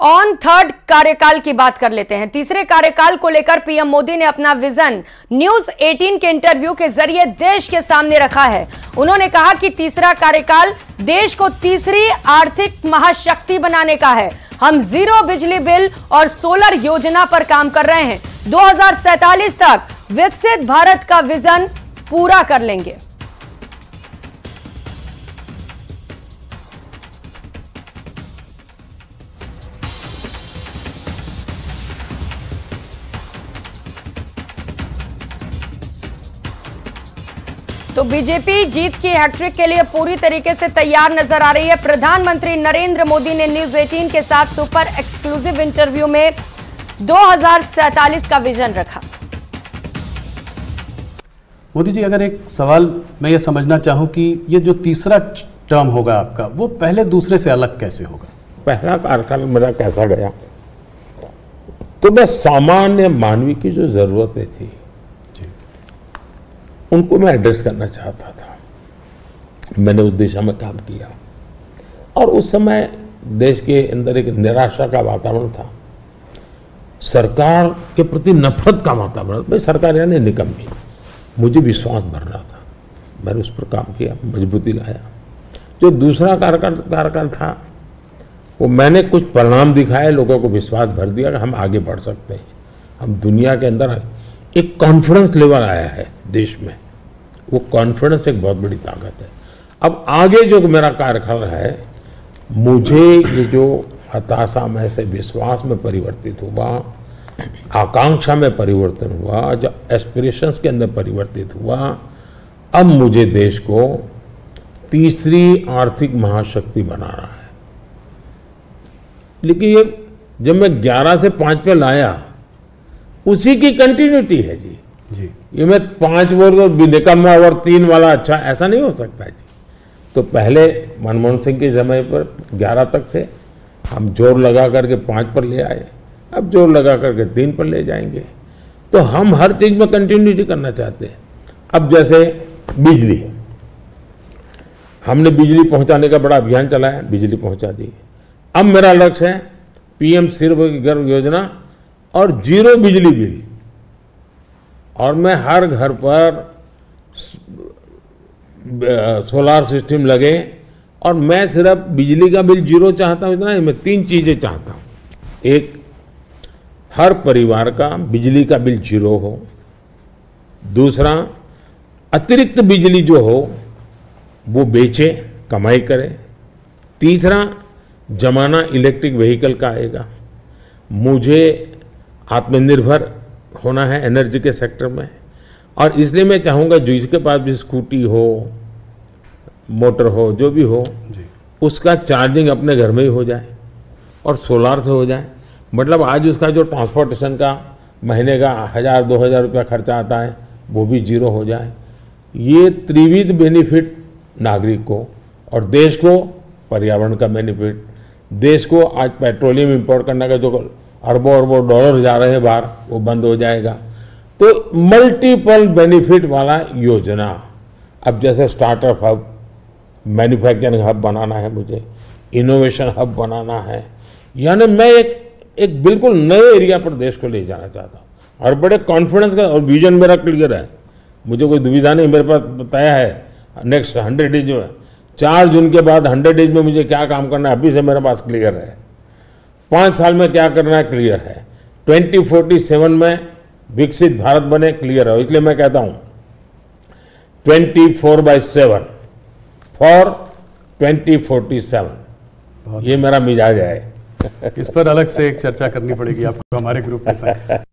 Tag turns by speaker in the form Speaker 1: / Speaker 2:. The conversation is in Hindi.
Speaker 1: ऑन थर्ड कार्यकाल की बात कर लेते हैं। तीसरे कार्यकाल को लेकर पीएम मोदी ने अपना विजन न्यूज 18 के इंटरव्यू के जरिए देश के सामने रखा है। उन्होंने कहा कि तीसरा कार्यकाल देश को तीसरी आर्थिक महाशक्ति बनाने का है। हम जीरो बिजली बिल और सोलर योजना पर काम कर रहे हैं। 2047 तक विकसित भारत का विजन पूरा कर लेंगे। तो बीजेपी जीत की हैट्रिक के लिए पूरी तरीके से तैयार नजर आ रही है। प्रधानमंत्री नरेंद्र मोदी ने न्यूज 18 के साथ सुपर एक्सक्लूसिव इंटरव्यू में 2047 का विजन रखा।
Speaker 2: मोदी जी, अगर एक सवाल मैं ये समझना चाहूं कि ये जो तीसरा टर्म होगा आपका, वो पहले दूसरे से अलग कैसे होगा?
Speaker 3: पहला कार्यकाल मेरा कैसा गया, तो बस सामान्य मानवी की जो जरूरतें थी उनको मैं एड्रेस करना चाहता था। मैंने उस दिशा में काम किया और उस समय देश के अंदर एक निराशा का वातावरण था, सरकार के प्रति नफरत का वातावरण। भाई सरकार यानी निकम्मी, मुझे विश्वास भरना था। मैंने उस पर काम किया, मजबूती लाया। जो दूसरा कार्यकाल था वो मैंने कुछ परिणाम दिखाए, लोगों को विश्वास भर दिया कि हम आगे बढ़ सकते हैं। हम दुनिया के अंदर एक कॉन्फिडेंस लेवल आया है देश में, वो कॉन्फिडेंस एक बहुत बड़ी ताकत है। अब आगे जो मेरा कार्यकाल है, मुझे ये जो हताशा में से विश्वास में परिवर्तित हुआ, आकांक्षा में परिवर्तन हुआ, जो एस्पिरेशंस के अंदर परिवर्तित हुआ, अब मुझे देश को तीसरी आर्थिक महाशक्ति बनाना है। लेकिन ये जब मैं 11 से 5 पे लाया, उसी की कंटिन्यूटी है जी। ये मैं 5 वर्ग निकम्मा और 3 वाला अच्छा, ऐसा नहीं हो सकता जी। तो पहले मनमोहन सिंह के समय पर 11 तक थे, हम जोर लगा करके 5 पर ले आए, अब जोर लगा करके 3 पर ले जाएंगे। तो हम हर चीज में कंटिन्यूटी करना चाहते हैं। अब जैसे बिजली, हमने बिजली पहुंचाने का बड़ा अभियान चलाया, बिजली पहुंचा दी। अब मेरा लक्ष्य है पीएम सूर्यघर योजना और जीरो बिजली बिल, और मैं हर घर पर सोलार सिस्टम लगे। और मैं सिर्फ बिजली का बिल जीरो चाहता हूं, इतना नहीं, मैं 3 चीजें चाहता हूं। एक, हर परिवार का बिजली का बिल जीरो हो। दूसरा, अतिरिक्त बिजली जो हो वो बेचे, कमाई करे। तीसरा, जमाना इलेक्ट्रिक व्हीकल का आएगा। मुझे आत्मनिर्भर होना है एनर्जी के सेक्टर में, और इसलिए मैं चाहूँगा जिसके पास भी स्कूटी हो, मोटर हो, जो भी हो, उसका चार्जिंग अपने घर में ही हो जाए और सोलार से हो जाए। मतलब आज उसका जो ट्रांसपोर्टेशन का महीने का 1000-2000 रुपया खर्चा आता है, वो भी जीरो हो जाए। ये त्रिविध बेनिफिट नागरिक को और देश को, पर्यावरण का बेनिफिट, देश को आज पेट्रोलियम इंपोर्ट करने का जो अरबों अरबों डॉलर जा रहे हैं बाहर, वो बंद हो जाएगा। तो मल्टीपल बेनिफिट वाला योजना। अब जैसे स्टार्टअप हब, मैन्युफैक्चरिंग हब बनाना है, मुझे इनोवेशन हब बनाना है। यानी मैं एक बिल्कुल नए एरिया पर देश को ले जाना चाहता हूँ और बड़े कॉन्फिडेंस का, और विजन मेरा क्लियर है, मुझे कोई दुविधा नहीं। मेरे पास तय है नेक्स्ट 100 डेज में, 4 जून के बाद 100 डेज में मुझे क्या काम करना है, अभी से मेरे पास क्लियर है। 5 साल में क्या करना है, क्लियर है। 2047 में विकसित भारत बने, क्लियर है। इसलिए मैं कहता हूं 24/7 फॉर 2047, ये मेरा मिजाज है।
Speaker 2: इस पर अलग से एक चर्चा करनी पड़ेगी आपको हमारे ग्रुप के साथ।